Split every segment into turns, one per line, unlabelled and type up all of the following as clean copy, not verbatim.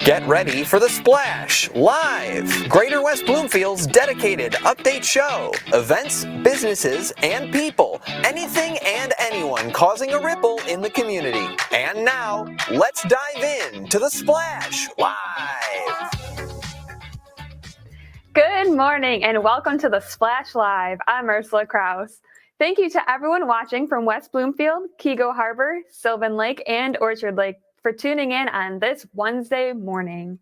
Get ready for The Splash Live, Greater West Bloomfield's dedicated update show. Events, businesses, and people. Anything and anyone causing a ripple in the community. And now, let's dive in to The Splash Live.
Good morning and welcome to The Splash Live. I'm Ursula Krause. Thank you to everyone watching from West Bloomfield, Kego Harbor, Sylvan Lake, and Orchard Lake for tuning in on this Wednesday morning.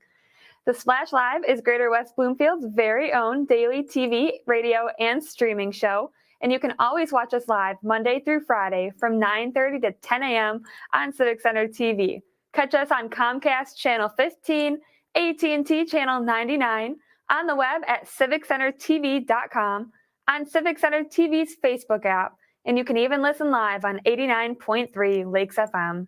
The Splash Live is Greater West Bloomfield's very own daily TV, radio, and streaming show, and you can always watch us live Monday through Friday from 9:30 to 10 a.m. on Civic Center TV. Catch us on Comcast Channel 15, AT&T Channel 99, on the web at civiccentertv.com, on Civic Center TV's Facebook app, and you can even listen live on 89.3 Lakes FM.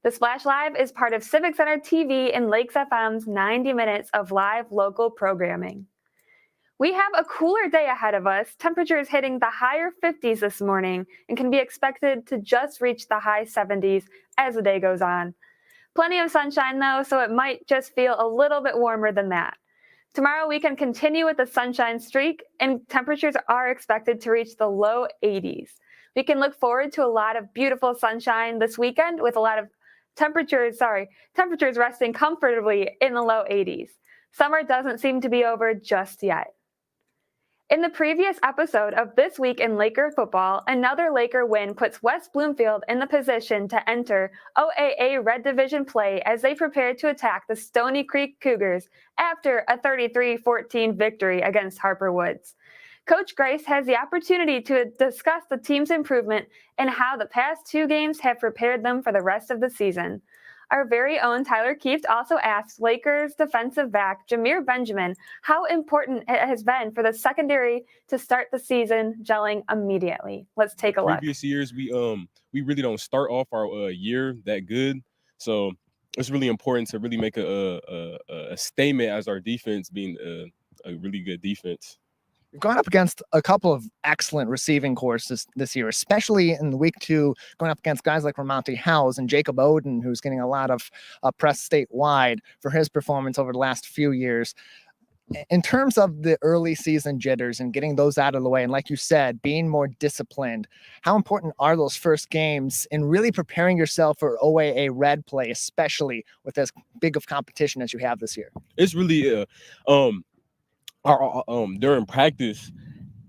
The Splash Live is part of Civic Center TV and Lakes FM's 90 minutes of live local programming. We have a cooler day ahead of us, temperatures hitting the higher 50s this morning and can be expected to just reach the high 70s as the day goes on. Plenty of sunshine though, so it might just feel a little bit warmer than that. Tomorrow we can continue with the sunshine streak and temperatures are expected to reach the low 80s. We can look forward to a lot of beautiful sunshine this weekend with a lot of temperatures resting comfortably in the low 80s. Summer doesn't seem to be over just yet. In the previous episode of This Week in Laker Football, another Laker win puts West Bloomfield in the position to enter OAA Red Division play as they prepare to attack the Stony Creek Cougars after a 33-14 victory against Harper Woods. Coach Grice has the opportunity to discuss the team's improvement and how the past two games have prepared them for the rest of the season. Our very own Tyler Kieft also asked Lakers defensive back Jameer Benjamin how important it has been for the secondary to start the season gelling immediately. Let's take a look.
Previous years, we really don't start off our year that good, so it's really important to really make a statement as our defense being a really good defense.
We've gone up against a couple of excellent receiving courses this year, especially in week 2, going up against guys like Ramonte Howes and Jacob Oden, who's getting a lot of press statewide for his performance over the last few years. In terms of the early season jitters and getting those out of the way, and like you said, being more disciplined, how important are those first games in really preparing yourself for OAA Red play, especially with as big of competition as you have this year?
It's really during practice,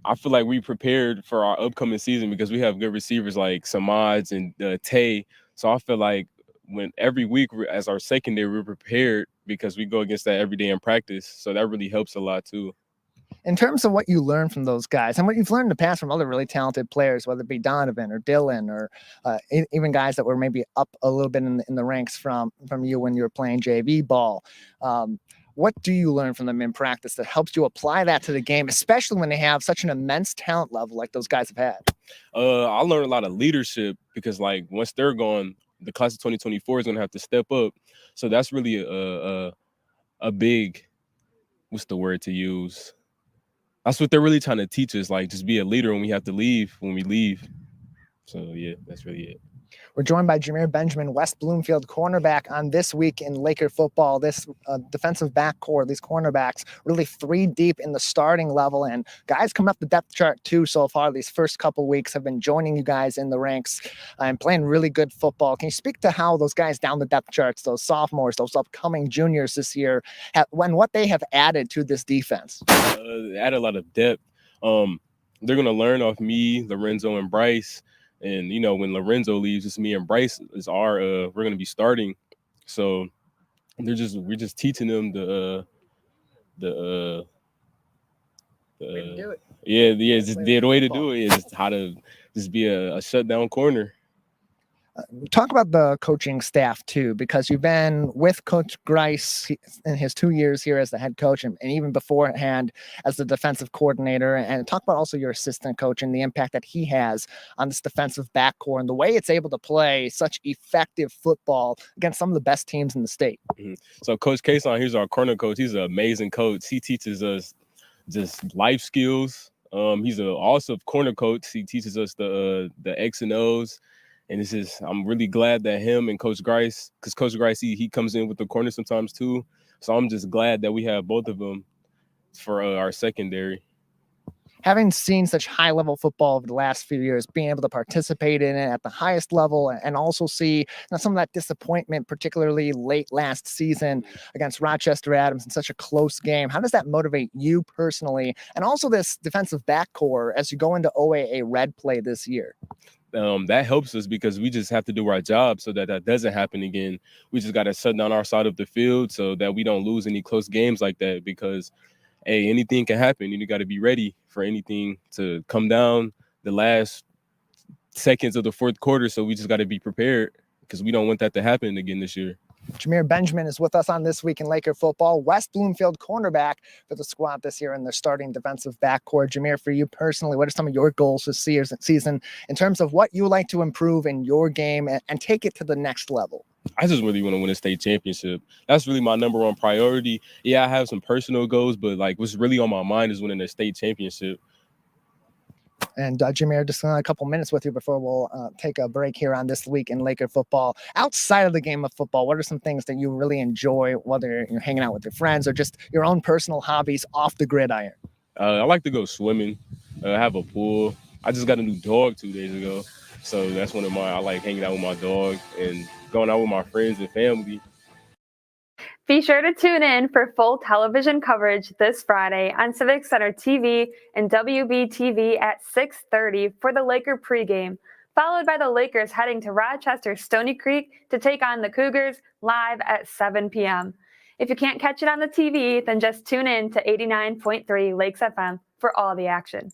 I feel like we prepared for our upcoming season because we have good receivers like Samads and Tay. So I feel like when every week as our secondary, we're prepared because we go against that every day in practice. So that really helps a lot too.
In terms of what you learn from those guys and what you've learned in the past from other really talented players, whether it be Donovan or Dylan or even guys that were maybe up a little bit in the ranks from you when you were playing JV ball, what do you learn from them in practice that helps you apply that to the game, especially when they have such an immense talent level like those guys have had?
I learned a lot of leadership because, like, once they're gone, the class of 2024 is going to have to step up. So that's really a big, what's the word to use? That's what they're really trying to teach us, like, just be a leader when we have to leave, when we leave. So, yeah, that's really it.
We're joined by Jameer Benjamin, West Bloomfield cornerback on This Week in Laker Football. This defensive back core, these cornerbacks, really 3 deep in the starting level. And guys come up the depth chart too so far. These first couple weeks have been joining you guys in the ranks and playing really good football. Can you speak to how those guys down the depth charts, those sophomores, those upcoming juniors this year, what they have added to this defense?
Add a lot of depth. They're going to learn off me, Lorenzo, and Bryce. And, you know, when Lorenzo leaves, it's me and Bryce is we're going to be starting. So we're just teaching them the way to do it. The way to do it is how to just be a shutdown corner.
Talk about the coaching staff too, because you've been with Coach Grice in his 2 years here as the head coach and even beforehand as the defensive coordinator, and talk about also your assistant coach and the impact that he has on this defensive backcourt and the way it's able to play such effective football against some of the best teams in the state.
Mm-hmm. So Coach Kason, he's our corner coach. He's an amazing coach. He teaches us just life skills. He's an awesome corner coach. He teaches us the X and O's. And it's just, I'm really glad that him and Coach Grice, because Coach Grice, he comes in with the corner sometimes too. So I'm just glad that we have both of them for our secondary.
Having seen such high-level football over the last few years, being able to participate in it at the highest level and also see some of that disappointment, particularly late last season against Rochester Adams in such a close game, how does that motivate you personally? And also this defensive back core as you go into OAA Red play this year?
That helps us because we just have to do our job so that doesn't happen again. We just got to shut down our side of the field so that we don't lose any close games like that because hey, anything can happen. You got to be ready for anything to come down the last seconds of the fourth quarter. So we just got to be prepared because we don't want that to happen again this year.
Jameer Benjamin is with us on This Week in Laker Football, West Bloomfield cornerback for the squad this year in their starting defensive backcourt. Jameer, for you personally, what are some of your goals this season in terms of what you would like to improve in your game and take it to the next level?
I just really want to win a state championship. That's really my number one priority. Yeah, I have some personal goals, but like what's really on my mind is winning a state championship.
And Jameer, just a couple minutes with you before we'll take a break here on This Week in Laker Football. Outside of the game of football, what are some things that you really enjoy, whether you're hanging out with your friends or just your own personal hobbies off the gridiron?
I like to go swimming. I have a pool. I just got a new dog 2 days ago. So that's one of I like hanging out with my dog and going out with my friends and family.
Be sure to tune in for full television coverage this Friday on Civic Center TV and WBTV at 6:30 for the Laker pregame, followed by the Lakers heading to Rochester Stony Creek to take on the Cougars live at 7 p.m. If you can't catch it on the TV, then just tune in to 89.3 Lakes FM for all the action.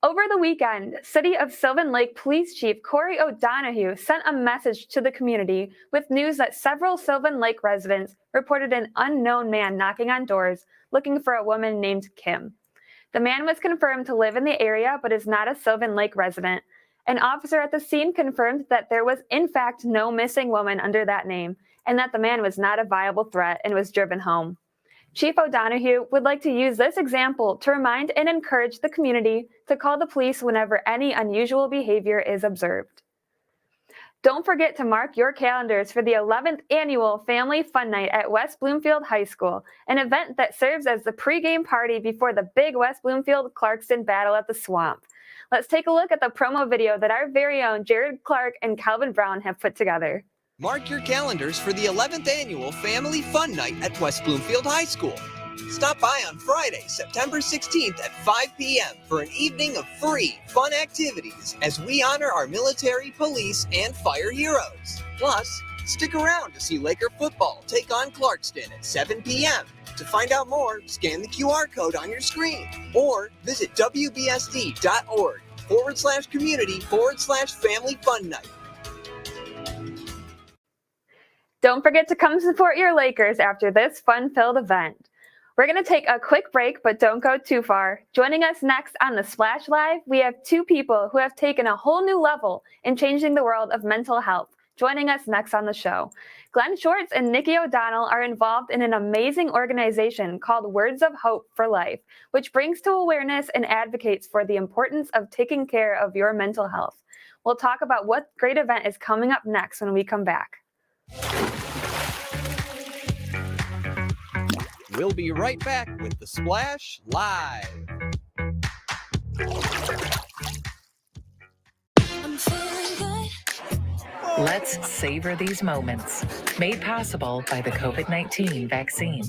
Over the weekend, City of Sylvan Lake Police Chief Corey O'Donohue sent a message to the community with news that several Sylvan Lake residents reported an unknown man knocking on doors looking for a woman named Kim. The man was confirmed to live in the area but is not a Sylvan Lake resident. An officer at the scene confirmed that there was in fact no missing woman under that name and that the man was not a viable threat and was driven home. Chief O'Donohue would like to use this example to remind and encourage the community to call the police whenever any unusual behavior is observed. Don't forget to mark your calendars for the 11th annual Family Fun Night at West Bloomfield High School, an event that serves as the pregame party before the big West Bloomfield-Clarkston battle at the Swamp. Let's take a look at the promo video that our very own Jared Clark and Calvin Brown have put together.
Mark your calendars for the 11th annual Family Fun Night at West Bloomfield High School. Stop by on Friday, September 16th at 5 p.m. for an evening of free, fun activities as we honor our military, police, and fire heroes. Plus, stick around to see Laker football take on Clarkston at 7 p.m. To find out more, scan the QR code on your screen or visit wbsd.org/community/Family Fun Night.
Don't forget to come support your Lakers after this fun-filled event. We're going to take a quick break, but don't go too far. Joining us next on the Splash Live, we have two people who have taken a whole new level in changing the world of mental health. Joining us next on the show. Glenn Schwartz and Nikki O'Donnell are involved in an amazing organization called Words of Hope for Life, which brings to awareness and advocates for the importance of taking care of your mental health. We'll talk about what great event is coming up next when we come back.
We'll be right back with the Splash Live.
Let's savor these moments. Made possible by the COVID-19 vaccine.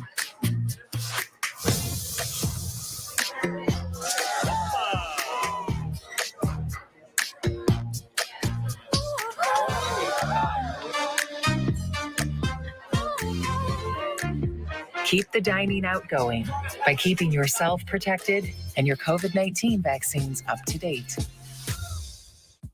Keep the dining out going by keeping yourself protected and your COVID-19 vaccines up to date.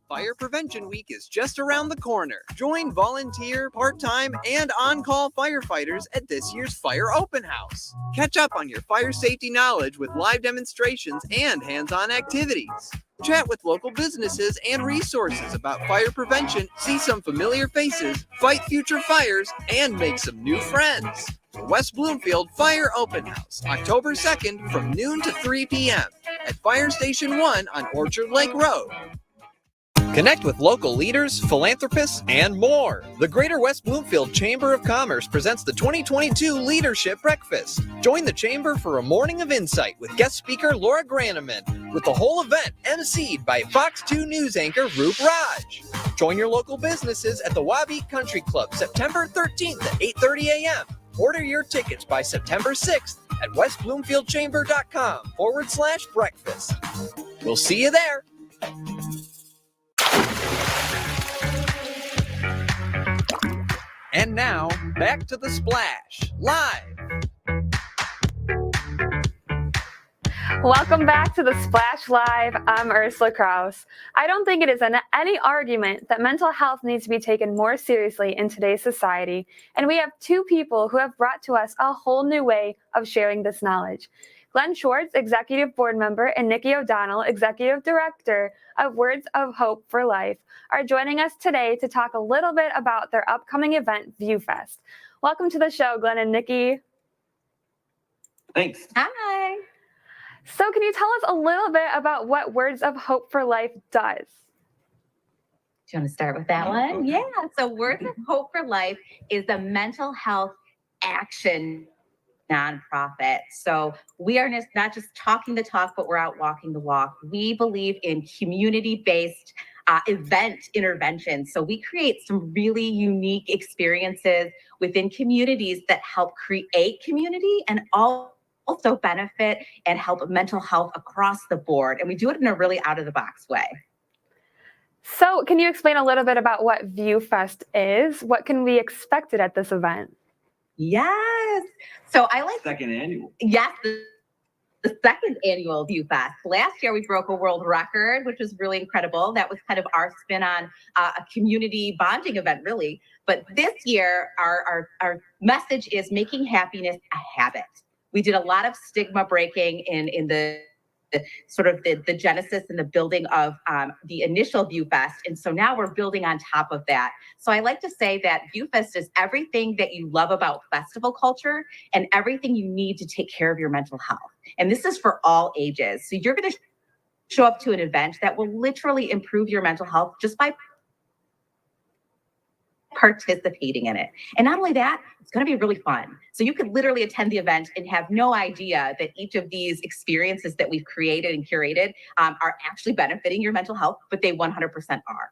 Fire Prevention Week is just around the corner. Join volunteer, part-time, and on-call firefighters at this year's Fire Open House. Catch up on your fire safety knowledge with live demonstrations and hands-on activities. Chat with local businesses and resources about fire prevention, see some familiar faces, fight future fires, and make some new friends. The West Bloomfield Fire Open House, October 2nd from noon to 3 p.m. at Fire Station 1 on Orchard Lake Road. Connect with local leaders, philanthropists, and more. The Greater West Bloomfield Chamber of Commerce presents the 2022 Leadership Breakfast. Join the Chamber for a morning of insight with guest speaker Laura Graneman, with the whole event emceed by Fox 2 News anchor Roop Raj. Join your local businesses at the Wabeat Country Club September 13th at 8:30 a.m. Order your tickets by September 6th at westbloomfieldchamber.com/breakfast. We'll see you there. And now, back to the Splash, live.
Welcome back to the Splash Live. I'm Ursula Kraus. I don't think it is any argument that mental health needs to be taken more seriously in today's society, and we have two people who have brought to us a whole new way of sharing this knowledge. Glenn Schwartz, Executive Board Member, and Nikki O'Donnell, Executive Director of Words of Hope for Life, are joining us today to talk a little bit about their upcoming event, ViewFest. Welcome to the show, Glenn and Nikki.
Thanks.
Hi.
So can you tell us a little bit about what Words of Hope for Life does?
Do you want to start with that one? Yeah. So Words of Hope for Life is a mental health action nonprofit. So we are not just talking the talk, but we're out walking the walk. We believe in community-based event interventions. So we create some really unique experiences within communities that help create community and also benefit and help mental health across the board. And we do it in a really out-of-the-box way.
So can you explain a little bit about what ViewFest is? What can we expect at this event?
Yes. So I like
Second annual.
Yes, the second annual ViewFest. Last year we broke a world record, which was really incredible. That was kind of our spin on a community bonding event, really. But this year, our message is making happiness a habit. We did a lot of stigma breaking in the sort of the genesis and the building of the initial ViewFest. And so now we're building on top of that. So I like to say that ViewFest is everything that you love about festival culture and everything you need to take care of your mental health. And this is for all ages. So you're going to show up to an event that will literally improve your mental health just by participating in it. And not only that, it's going to be really fun. So you could literally attend the event and have no idea that each of these experiences that we've created and curated are actually benefiting your mental health, but they 100% are.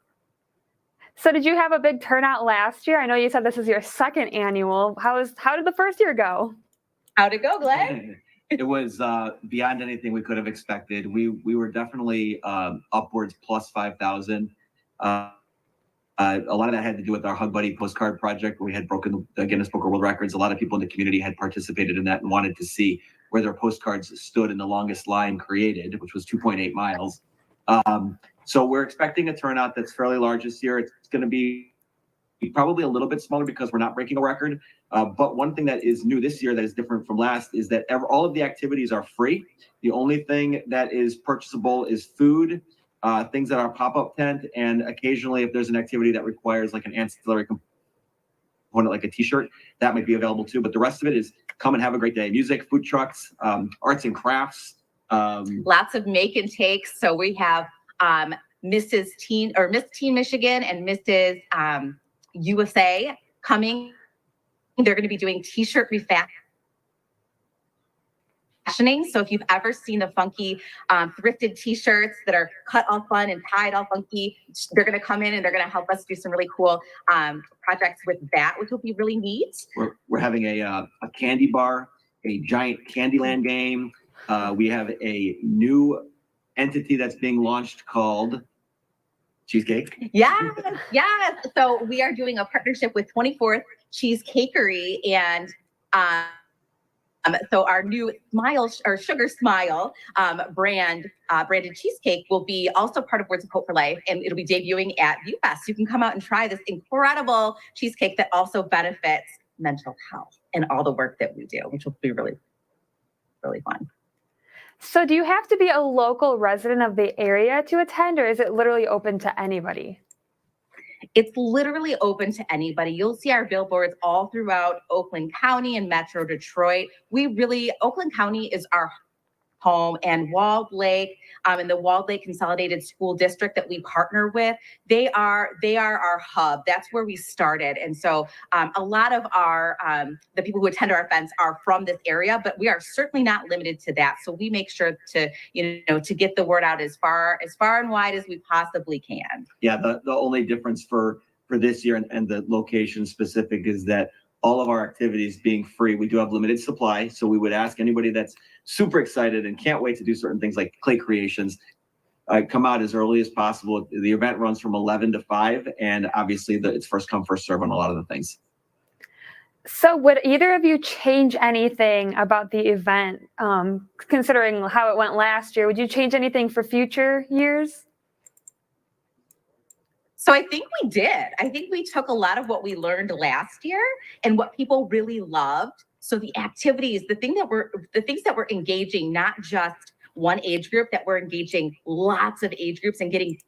So did you have a big turnout last year? I know you said this is your second annual. How did the first year go?
How'd it go, Glenn?
It was beyond anything we could have expected. We were definitely upwards plus 5,000. A lot of that had to do with our Hug Buddy postcard project, where we had broken the Guinness Book of World Records. A lot of people in the community had participated in that and wanted to see where their postcards stood in the longest line created, which was 2.8 miles. So we're expecting a turnout that's fairly large this year. It's going to be probably a little bit smaller because we're not breaking a record. But one thing that is new this year that is different from last is that all of the activities are free. The only thing that is purchasable is food, things at our pop-up tent, and occasionally if there's an activity that requires like an ancillary component like a t-shirt, that might be available too. But the rest of it is come and have a great day. Music, food trucks, arts and crafts.
Lots of make and takes. So we have Miss Teen Michigan and Mrs. USA coming. They're going to be doing t-shirt refashioning. So if you've ever seen the funky thrifted t-shirts that are cut all fun and tied all funky, they're going to come in and they're going to help us do some really cool projects with that, which will be really neat.
We're having a candy bar, a giant Candyland game. We have a new entity that's being launched called Cheesecake.
Yes. So we are doing a partnership with 24th Cheesecakery, and so our new Sugar Smile branded cheesecake will be also part of Words of Hope for Life, and it'll be debuting at ViewFest. So you can come out and try this incredible cheesecake that also benefits mental health and all the work that we do, which will be really, really fun.
So do you have to be a local resident of the area to attend, or is it literally open to anybody?
It's literally open to anybody. You'll see our billboards all throughout Oakland County and Metro Detroit. Oakland County is our home, and Walled Lake and the Walled Lake Consolidated School District that we partner with, they are our hub. That's where we started. And so a lot of our the people who attend our events are from this area, but we are certainly not limited to that. So we make sure to to get the word out as far and wide as we possibly can.
Yeah, the only difference for this year and the location specific is that all of our activities being free, we do have limited supply. So we would ask anybody that's super excited and can't wait to do certain things like clay creations, come out as early as possible. The event runs from 11 to 5, and obviously it's first come, first serve on a lot of the things.
So would either of you change anything about the event, considering how it went last year? Would you change anything for future years?
So I think we did. I think we took a lot of what we learned last year and what people really loved. So the activities, the things that we're engaging, not just one age group, that we're engaging lots of age groups and getting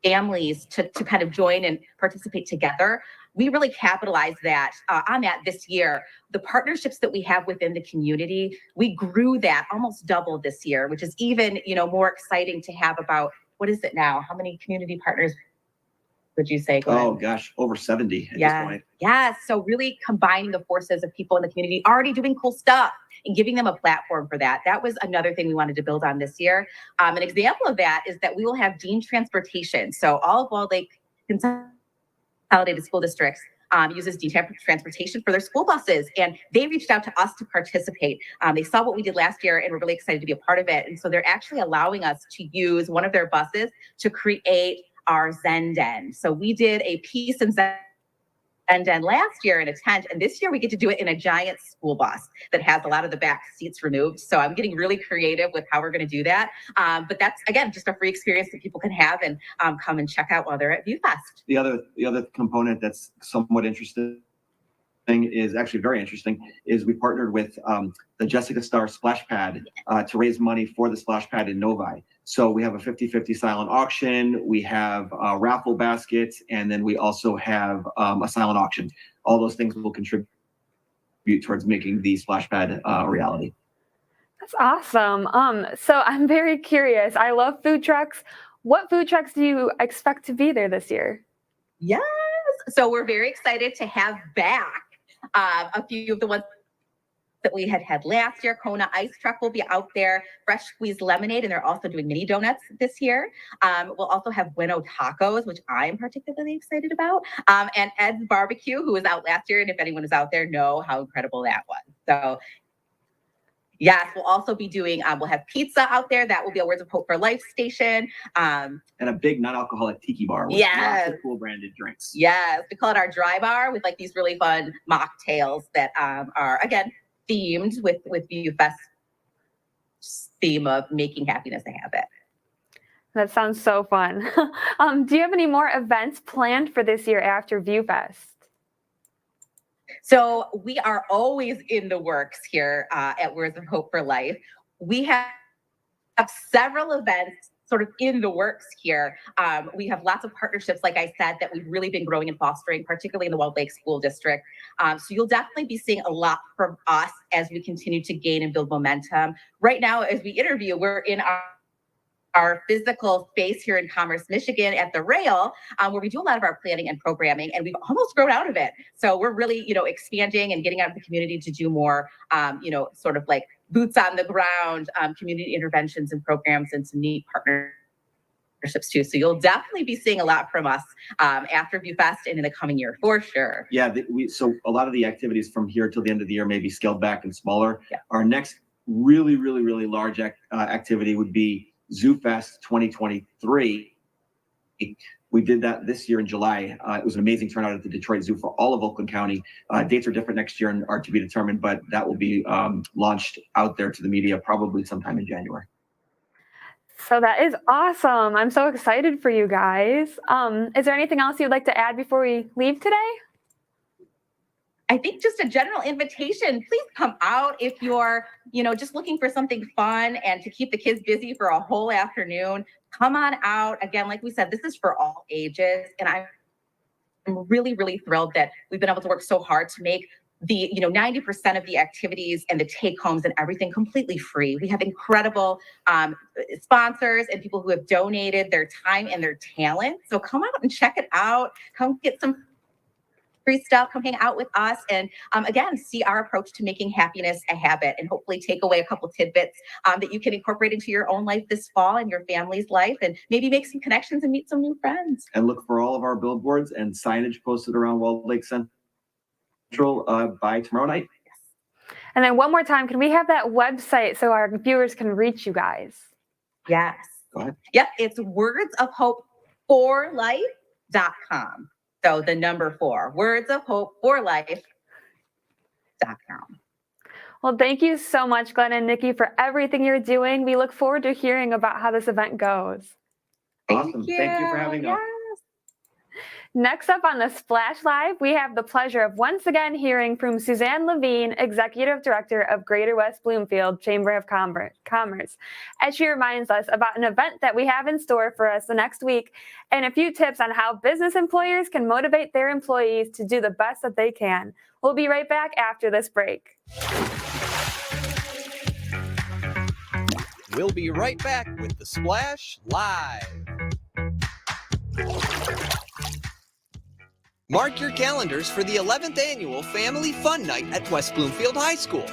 families to kind of join and participate together. We really capitalized on that this year. The partnerships that we have within the community, we grew that almost double this year, which is even more exciting to have. About, what is it now? How many community partners would you say?
Oh gosh, over 70 at this point.
Yeah. So really combining the forces of people in the community already doing cool stuff and giving them a platform for that. That was another thing we wanted to build on this year. An example of that is that we will have Dean Transportation. So all of Walled Lake Consolidated School Districts uses Dean Transportation for their school buses, and they reached out to us to participate. They saw what we did last year and were really excited to be a part of it. And so they're actually allowing us to use one of their buses to create our Zen Den. So we did a piece in Zen Den last year in a tent, and this year we get to do it in a giant school bus that has a lot of the back seats removed. So I'm getting really creative with how we're going to do that. But that's, again, just a free experience that people can have and come and check out while they're at ViewFest.
The other component that's somewhat interesting is actually very interesting is we partnered with the Jessica Star Splash Pad to raise money for the splash pad in Novi. So we have a 50-50 silent auction, we have raffle baskets, and then we also have a silent auction. All those things will contribute towards making the splash pad a reality.
That's awesome. So I'm very curious. I love food trucks. What food trucks do you expect to be there this year?
Yes. So we're very excited to have back a few of the ones that we had last year. Kona Ice Truck will be out there, Fresh Squeezed Lemonade, and they're also doing mini donuts this year. We'll also have Bueno Tacos, which I am particularly excited about, and Ed's Barbecue, who was out last year, and if anyone is out there, know how incredible that was. So yes, we'll also be doing, we'll have pizza out there. That will be a Words of Hope for Life station.
And a big non-alcoholic tiki bar with lots of cool branded drinks.
Yes, we call it our dry bar with like these really fun mocktails that are, again, themed with ViewFest theme of making happiness a habit.
That sounds so fun. Do you have any more events planned for this year after ViewFest?
So we are always in the works here at Words of Hope for Life. We have several events sort of in the works here. We have lots of partnerships, like I said, that we've really been growing and fostering, particularly in the Walled Lake School District. So you'll definitely be seeing a lot from us as we continue to gain and build momentum. Right now, as we interview, we're in our physical space here in Commerce, Michigan at the Rail, where we do a lot of our planning and programming, and we've almost grown out of it. So we're really, expanding and getting out of the community to do more, sort of like boots on the ground, community interventions and programs, and some neat partnerships too. So you'll definitely be seeing a lot from us after ViewFest and in the coming year for sure.
Yeah, so a lot of the activities from here till the end of the year may be scaled back and smaller.
Yeah.
Our next really, really, really large activity would be ZooFest 2023. We did that this year in July. It was an amazing turnout at the Detroit Zoo for all of Oakland County. Dates are different next year and are to be determined, but that will be launched out there to the media probably sometime in January.
So that is awesome. I'm so excited for you guys. Is there anything else you'd like to add before we leave today?
I think just a general invitation, please come out if you're, just looking for something fun and to keep the kids busy for a whole afternoon. Come on out. Again, like we said, this is for all ages. And I'm really, really thrilled that we've been able to work so hard to make the 90% of the activities and the take homes and everything completely free. We have incredible sponsors and people who have donated their time and their talent. So come out and check it out. Come get some free stuff, come hang out with us, and again, see our approach to making happiness a habit, and hopefully take away a couple tidbits that you can incorporate into your own life this fall and your family's life, and maybe make some connections and meet some new friends.
And look for all of our billboards and signage posted around Walled Lake Central by tomorrow night.
And then one more time, can we have that website so our viewers can reach you guys?
Yes.
Go ahead.
Yep, it's wordsofhopeforlife.com. So the number 4, wordsofhopeforlife.com.
Well, thank you so much, Glenn and Nikki, for everything you're doing. We look forward to hearing about how this event goes.
Awesome. Thank you for having us.
Next up on the Splash Live, we have the pleasure of once again hearing from Suzanne Levine, Executive Director of Greater West Bloomfield Chamber of Commerce, as she reminds us about an event that we have in store for us the next week and a few tips on how business employers can motivate their employees to do the best that they can. We'll be right back after this break.
We'll be right back with the Splash Live. Mark your calendars for the 11th Annual Family Fun Night at West Bloomfield High School.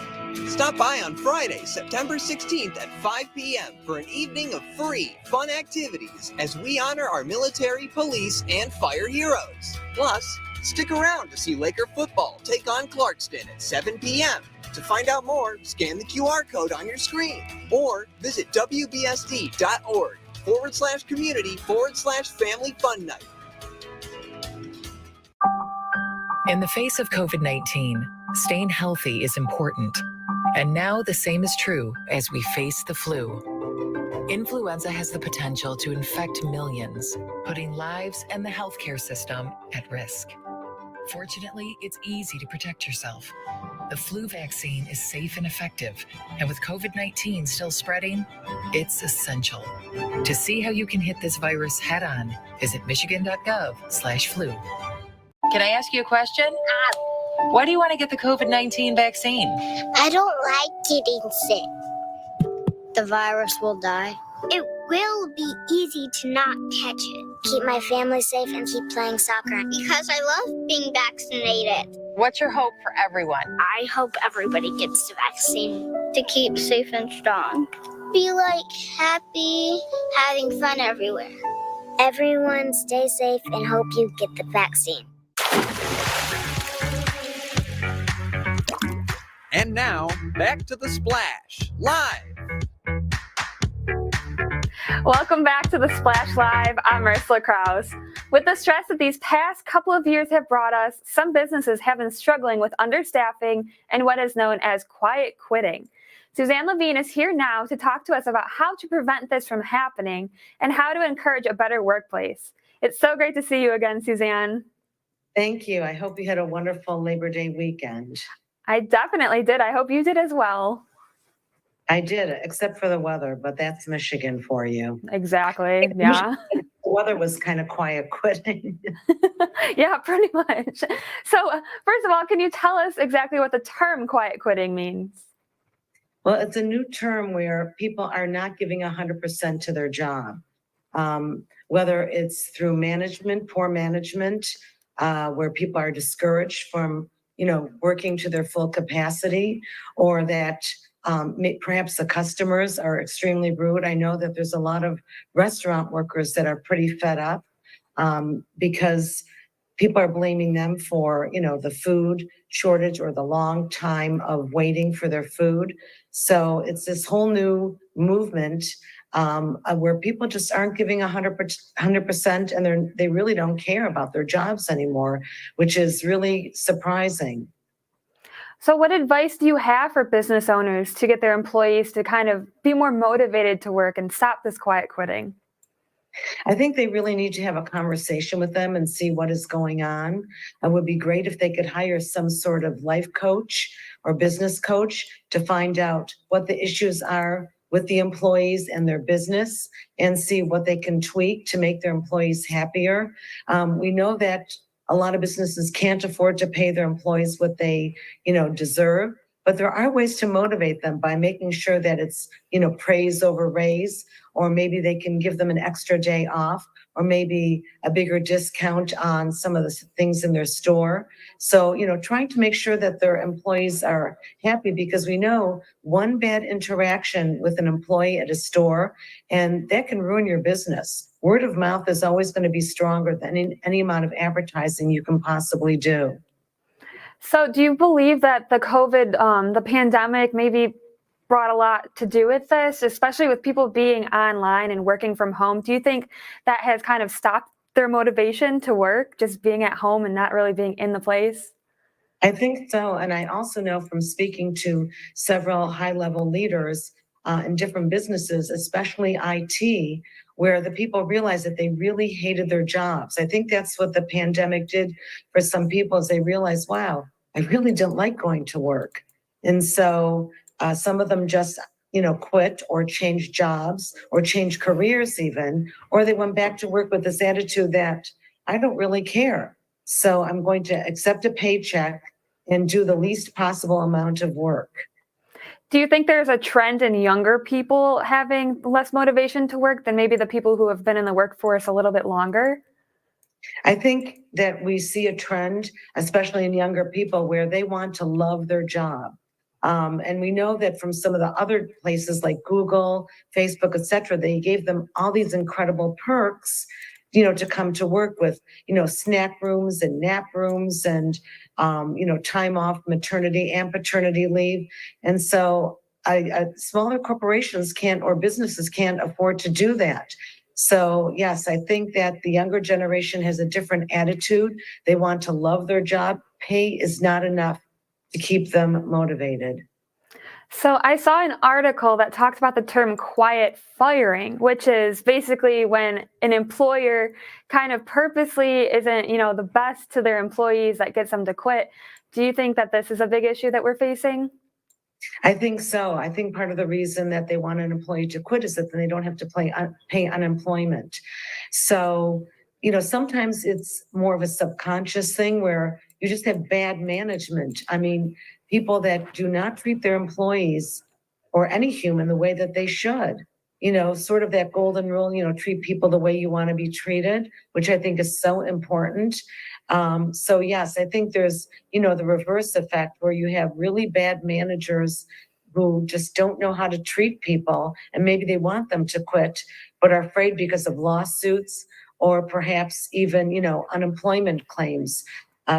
Stop by on Friday, September 16th at 5 p.m. for an evening of free, fun activities as we honor our military, police, and fire heroes. Plus, stick around to see Laker football take on Clarkston at 7 p.m. To find out more, scan the QR code on your screen or visit wbsd.org/community/family fun night.
In the face of COVID-19, staying healthy is important. And now the same is true as we face the flu. Influenza has the potential to infect millions, putting lives and the healthcare system at risk. Fortunately, it's easy to protect yourself. The flu vaccine is safe and effective, and with COVID-19 still spreading, it's essential. To see how you can hit this virus head on, visit michigan.gov/flu. Can I ask you a question? Why do you want to get the COVID-19 vaccine?
I don't like getting sick. The virus will die. It will be easy to not catch it. Keep my family safe and keep playing soccer. Because I love being vaccinated.
What's your hope for everyone?
I hope everybody gets the vaccine to keep safe and strong. Be happy, having fun everywhere. Everyone stay safe and hope you get the vaccine.
And now, back to the Splash Live.
Welcome back to the Splash Live. I'm Ursula Krause. With the stress that these past couple of years have brought us, some businesses have been struggling with understaffing and what is known as quiet quitting. Suzanne Levine is here now to talk to us about how to prevent this from happening and how to encourage a better workplace. It's so great to see you again, Suzanne.
Thank you. I hope you had a wonderful Labor Day weekend.
I definitely did. I hope you did as well.
I did, except for the weather, but that's Michigan for you.
Exactly. Yeah.
The weather was kind of quiet quitting.
Yeah, pretty much. So first of all, can you tell us exactly what the term quiet quitting means?
Well, it's a new term where people are not giving 100% to their job. Whether it's through management, poor management, where people are discouraged from, working to their full capacity, or that perhaps the customers are extremely rude. I know that there's a lot of restaurant workers that are pretty fed up because people are blaming them for, the food shortage or the long time of waiting for their food. So it's this whole new movement where people just aren't giving 100% and they really don't care about their jobs anymore, which is really surprising.
So what advice do you have for business owners to get their employees to kind of be more motivated to work and stop this quiet quitting?
I think they really need to have a conversation with them and see what is going on. It would be great if they could hire some sort of life coach or business coach to find out what the issues are with the employees and their business and see what they can tweak to make their employees happier. We know that A lot of businesses can't afford to pay their employees what they, deserve. But there are ways to motivate them by making sure that it's, praise over raise, or maybe they can give them an extra day off, or maybe a bigger discount on some of the things in their store. So, trying to make sure that their employees are happy, because we know one bad interaction with an employee at a store, and that can ruin your business. Word of mouth is always going to be stronger than any amount of advertising you can possibly do.
So do you believe that the pandemic maybe brought a lot to do with this, especially with people being online and working from home? Do you think that has kind of stopped their motivation to work, just being at home and not really being in the place?
I think so. And I also know from speaking to several high-level leaders in different businesses, especially IT, where the people realized that they really hated their jobs. I think that's what the pandemic did for some people, is they realized, wow, I really don't like going to work. And so some of them just, quit or changed jobs or changed careers even, or they went back to work with this attitude that I don't really care. So I'm going to accept a paycheck and do the least possible amount of work.
Do you think there's a trend in younger people having less motivation to work than maybe the people who have been in the workforce a little bit longer?
I think that we see a trend, especially in younger people, where they want to love their job. And we know that from some of the other places like Google, Facebook, et cetera, they gave them all these incredible perks, to come to work with, snack rooms and nap rooms and, time off maternity and paternity leave. And so smaller corporations can't, or businesses can't afford to do that. So yes, I think that the younger generation has a different attitude. They want to love their job. Pay is not enough to keep them motivated.
So I saw an article that talked about the term quiet firing, which is basically when an employer kind of purposely isn't, the best to their employees that gets them to quit. Do you think that this is a big issue that we're facing?
I think so. I think part of the reason that they want an employee to quit is that then they don't have to pay unemployment. So, sometimes it's more of a subconscious thing where you just have bad management. I mean, people that do not treat their employees or any human the way that they should, sort of that golden rule, treat people the way you want to be treated, which I think is so important. So yes, I think there's, the reverse effect where you have really bad managers who just don't know how to treat people, and maybe they want them to quit, but are afraid because of lawsuits or perhaps even, unemployment claims.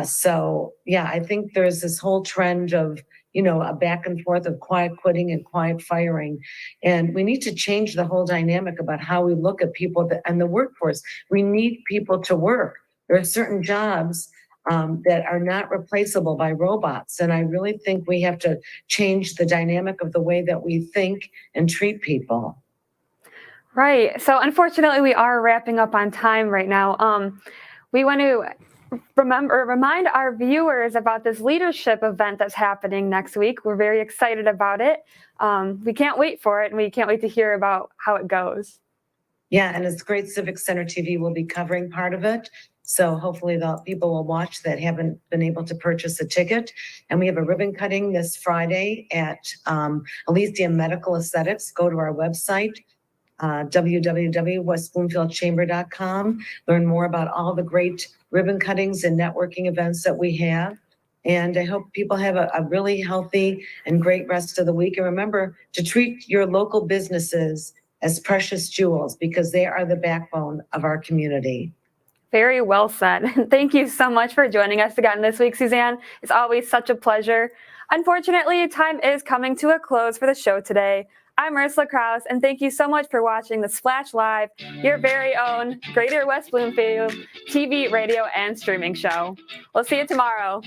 So yeah, I think there's this whole trend of, a back and forth of quiet quitting and quiet firing. And we need to change the whole dynamic about how we look at people and the workforce. We need people to work. There are certain jobs that are not replaceable by robots. And I really think we have to change the dynamic of the way that we think and treat people.
Right. So unfortunately, we are wrapping up on time right now. We want to remind our viewers about this leadership event that's happening next week. We're very excited about it. We can't wait for it, and we can't wait to hear about how it goes.
Yeah, and it's great. Civic Center TV will be covering part of it. So hopefully the people will watch that haven't been able to purchase a ticket. And we have a ribbon cutting this Friday at Elysium Medical Aesthetics. Go to our website, www.westbloomfieldchamber.com. Learn more about all the great ribbon cuttings and networking events that we have. And I hope people have a really healthy and great rest of the week. And remember to treat your local businesses as precious jewels, because they are the backbone of our community.
Very well said. Thank you so much for joining us again this week, Suzanne. It's always such a pleasure. Unfortunately, time is coming to a close for the show today. I'm Ursula Kraus, and thank you so much for watching the Splash Live, your very own Greater West Bloomfield TV, radio, and streaming show. We'll see you tomorrow.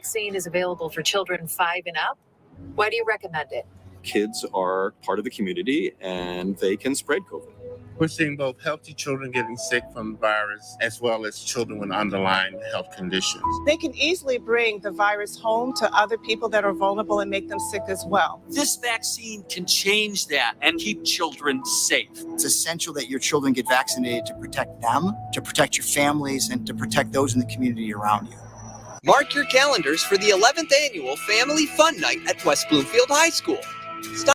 vaccine is available for children 5 and up. Why do you recommend it?
Kids are part of the community and they can spread COVID.
We're seeing both healthy children getting sick from the virus as well as children with underlying health conditions.
They can easily bring the virus home to other people that are vulnerable and make them sick as well.
This vaccine can change that and keep children safe.
It's essential that your children get vaccinated to protect them, to protect your families, and to protect those in the community around you.
Mark your calendars for the 11th annual Family Fun Night at West Bloomfield High School.